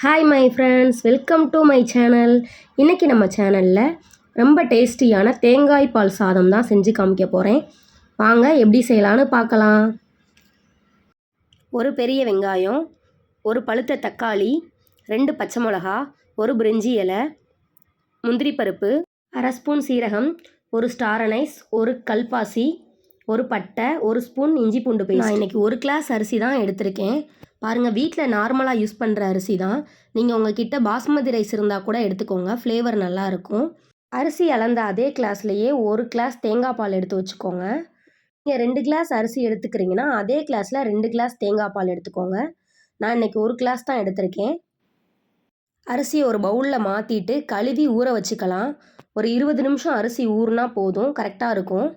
Hi my friends, welcome to my channel. இன்றைக்கி நம்ம சேனலில் ரொம்ப டேஸ்டியான தேங்காய் பால் சாதம் தான் செஞ்சு காமிக்க போகிறேன். வாங்க எப்படி செய்யலான்னு பார்க்கலாம். ஒரு பெரிய வெங்காயம், ஒரு பழுத்த தக்காளி, 2 பச்சை மிளகா, ஒரு பிரிஞ்சி இலை, முந்திரி பருப்பு, 1/2 ஸ்பூன் சீரகம், ஒரு ஸ்டார் அனைஸ், ஒரு கல்பாசி, ஒரு பட்டை, 1 ஸ்பூன் இஞ்சி பூண்டு பேஸ்ட். நான் இன்றைக்கி 1 கிளாஸ் அரிசி தான் எடுத்திருக்கேன். பாருங்கள், வீட்டில் நார்மலாக யூஸ் பண்ணுற அரிசி தான். நீங்கள் உங்கள்கிட்ட பாஸ்மதி ரைஸ் இருந்தால் கூட எடுத்துக்கோங்க, ஃப்ளேவர் நல்லாயிருக்கும். அரிசி அளந்த அதே கிளாஸ்லேயே 1 கிளாஸ் தேங்காய் பால் எடுத்து வச்சுக்கோங்க. நீங்கள் 2 கிளாஸ் அரிசி எடுத்துக்கிறீங்கன்னா அதே கிளாஸில் 2 கிளாஸ் தேங்காய் பால் எடுத்துக்கோங்க. நான் இன்றைக்கி 1 கிளாஸ் தான் எடுத்திருக்கேன். அரிசியை ஒரு பவுலில் மாற்றிட்டு கழுவி ஊற வச்சுக்கலாம். ஒரு 20 நிமிஷம் அரிசி ஊறினா போதும், கரெக்டாக இருக்கும்.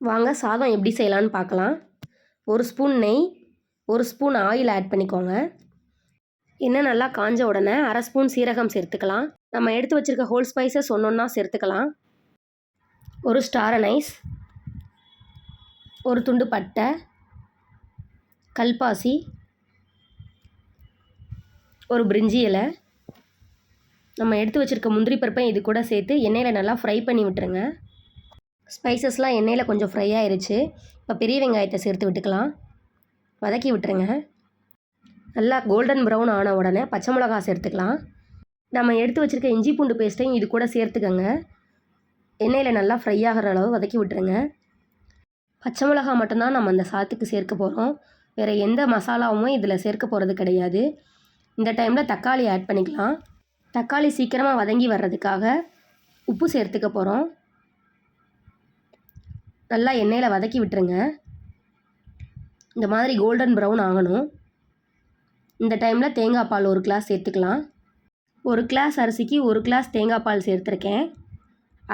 வாங்க சாதம் எப்படி செய்யலான்னு பார்க்கலாம். 1 ஸ்பூன் நெய், 1 ஸ்பூன் ஆயில் ஆட் பண்ணிக்கோங்க. எண்ணெய் நல்லா காஞ்ச உடனே 1/2 ஸ்பூன் சீரகம் சேர்த்துக்கலாம். நம்ம எடுத்து வச்சுருக்க ஹோல் ஸ்பைசஸ் ஒன்றா சேர்த்துக்கலாம். ஒரு ஸ்டார் அனைஸ், ஒரு துண்டு பட்டை, கல்பாசி, ஒரு பிரிஞ்சி இலை, நம்ம எடுத்து வச்சுருக்க முந்திரி பருப்பை இது கூட சேர்த்து எண்ணெயில் நல்லா ஃப்ரை பண்ணி விட்டுருங்க. ஸ்பைசஸ்லாம் எண்ணெயில் கொஞ்சம் ஃப்ரை ஆயிடுச்சு. இப்போ பெரிய வெங்காயத்தை சேர்த்து விட்டுக்கலாம், வதக்கி விட்டுருங்க. நல்லா கோல்டன் ப்ரௌன் ஆன உடனே பச்சை மிளகா சேர்த்துக்கலாம். நம்ம எடுத்து வச்சுருக்க இஞ்சி பூண்டு பேஸ்ட்டையும் இது கூட சேர்த்துக்கங்க. எண்ணெயில் நல்லா ஃப்ரை ஆகிற அளவு வதக்கி விட்டுருங்க. பச்சை மிளகா மட்டும்தான் நம்ம அந்த சாதத்துக்கு சேர்க்க போகிறோம், வேறு எந்த மசாலாவும் இதில் சேர்க்க போகிறது கிடையாது. இந்த டைமில் தக்காளி ஆட் பண்ணிக்கலாம். தக்காளி சீக்கிரமாக வதங்கி வர்றதுக்காக உப்பு சேர்த்துக்க போகிறோம். நல்லா எண்ணெயில் வதக்கி விட்டுருங்க. இந்த மாதிரி கோல்டன் ப்ரௌன் ஆகணும். இந்த டைமில் தேங்காய் பால் 1 கிளாஸ் சேர்த்துக்கலாம். 1 கிளாஸ் அரிசிக்கு 1 கிளாஸ் தேங்காய் பால் சேர்த்துருக்கேன்.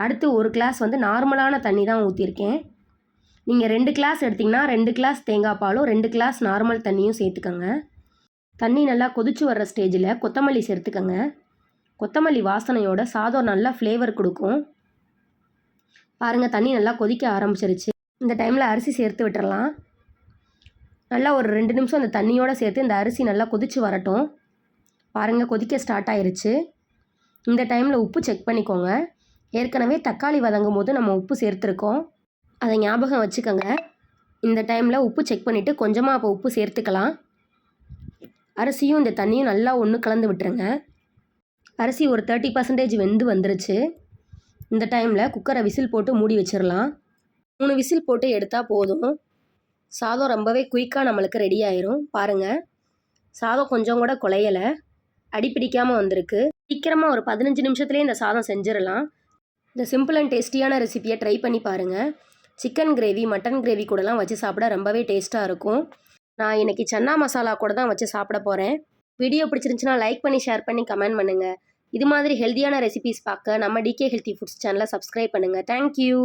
அடுத்து 1 கிளாஸ் நார்மலான தண்ணி தான் ஊற்றிருக்கேன். நீங்கள் 2 கிளாஸ் எடுத்திங்கன்னா 2 கிளாஸ் தேங்காய் பாலும் 2 கிளாஸ் நார்மல் தண்ணியும் சேர்த்துக்கோங்க. தண்ணி நல்லா கொதிச்சு வர்ற ஸ்டேஜில் கொத்தமல்லி சேர்த்துக்கோங்க. கொத்தமல்லி வாசனையோட சாதம் நல்லா ஃப்ளேவர் கொடுக்கும். பாருங்கள், தண்ணி நல்லா கொதிக்க ஆரம்பிச்சிருச்சு. இந்த டைமில் அரிசி சேர்த்து விட்டுறலாம். நல்லா ஒரு 2 நிமிஷம் அந்த தண்ணியோடு சேர்த்து இந்த அரிசி நல்லா கொதித்து வரட்டும். பாருங்கள், கொதிக்க ஸ்டார்ட் ஆயிருச்சு. இந்த டைமில் உப்பு செக் பண்ணிக்கோங்க. ஏற்கனவே தக்காளி வதங்கும் போது நம்ம உப்பு சேர்த்துருக்கோம், அதை ஞாபகம் வச்சுக்கோங்க. இந்த டைமில் உப்பு செக் பண்ணிவிட்டு கொஞ்சமாக அப்போ உப்பு சேர்த்துக்கலாம். அரிசியும் இந்த தண்ணியும் நல்லா ஒன்று கலந்து விட்டுருங்க. அரிசி ஒரு 30% வெந்து வந்துருச்சு. இந்த டைமில் குக்கரை விசில் போட்டு மூடி வச்சிடலாம். 3 விசில் போட்டு எடுத்தால் போதும். சாதம் ரொம்பவே குயிக்காக நம்மளுக்கு ரெடி ஆயிரும். பாருங்கள், சாதம் கொஞ்சம் கூட குலையலை, அடிப்பிடிக்காமல் வந்திருக்கு. சீக்கிரமாக ஒரு 15 நிமிஷத்துலேயே இந்த சாதம் செஞ்சிடலாம். இந்த சிம்பிள் அண்ட் டேஸ்டியான ரெசிபியை ட்ரை பண்ணி பாருங்கள். சிக்கன் கிரேவி, மட்டன் கிரேவி கூடலாம் வச்சு சாப்பிட ரொம்பவே டேஸ்ட்டாக இருக்கும். நான் இன்றைக்கி சன்னா மசாலா கூட தான் வச்சு சாப்பிட போகிறேன். வீடியோ பிடிச்சிருந்துச்சுன்னா லைக் பண்ணி, ஷேர் பண்ணி, கமெண்ட் பண்ணுங்கள். இது மாதிரி ஹெல்த்தியான ரெசிபிஸ் பார்க்க நம்ம டிகே ஹெல்த்தி ஃபுட்ஸ் சேனலை சப்ஸ்கிரைப் பண்ணுங்கள். தேங்க்யூ.